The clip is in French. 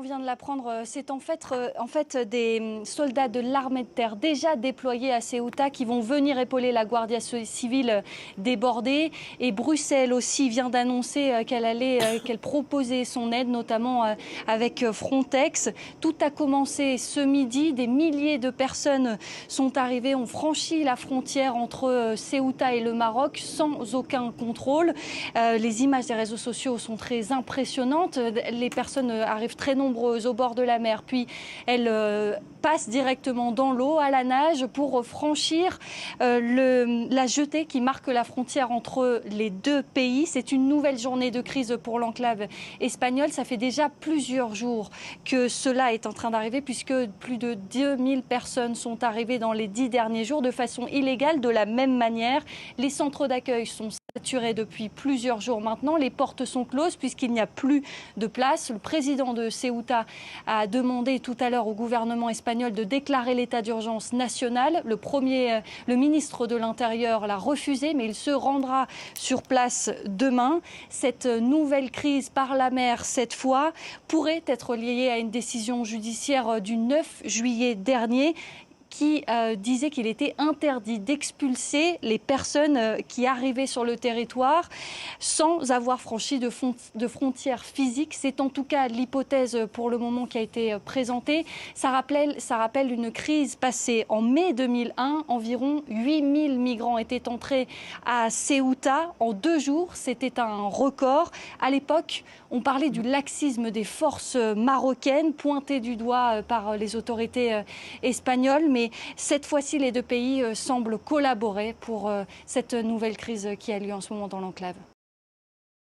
On vient de l'apprendre, c'est en fait des soldats de l'armée de terre déjà déployés à Ceuta qui vont venir épauler la Guardia Civile débordée. Et Bruxelles aussi vient d'annoncer qu'elle proposait son aide, notamment avec Frontex. Tout a commencé ce midi. Des milliers de personnes sont arrivées, ont franchi la frontière entre Ceuta et le Maroc sans aucun contrôle. Les images des réseaux sociaux sont très impressionnantes. Les personnes arrivent très nombreuses au bord de la mer, puis elles passent directement dans l'eau à la nage pour franchir la jetée qui marque la frontière entre les deux pays. C'est une nouvelle journée de crise pour l'enclave espagnole. Ça fait déjà plusieurs jours que cela est en train d'arriver, puisque plus de 2000 personnes sont arrivées dans les 10 derniers jours de façon illégale. De la même manière, les centres d'accueil sont saturés depuis plusieurs jours maintenant. Les portes sont closes puisqu'il n'y a plus de place. Le président de Ceuta a demandé tout à l'heure au gouvernement espagnol de déclarer l'état d'urgence national. Le ministre de l'Intérieur l'a refusé, mais il se rendra sur place demain. Cette nouvelle crise par la mer, cette fois, pourrait être liée à une décision judiciaire du 9 juillet dernier qui disait qu'il était interdit d'expulser les personnes qui arrivaient sur le territoire sans avoir franchi de frontières physiques. C'est en tout cas l'hypothèse pour le moment qui a été présentée. Ça rappelle une crise passée en mai 2001. Environ 8000 migrants étaient entrés à Ceuta en 2 jours. C'était un record. À l'époque, on parlait du laxisme des forces marocaines, pointé du doigt par les autorités espagnoles. Mais cette fois-ci, les deux pays semblent collaborer pour cette nouvelle crise qui a lieu en ce moment dans l'enclave.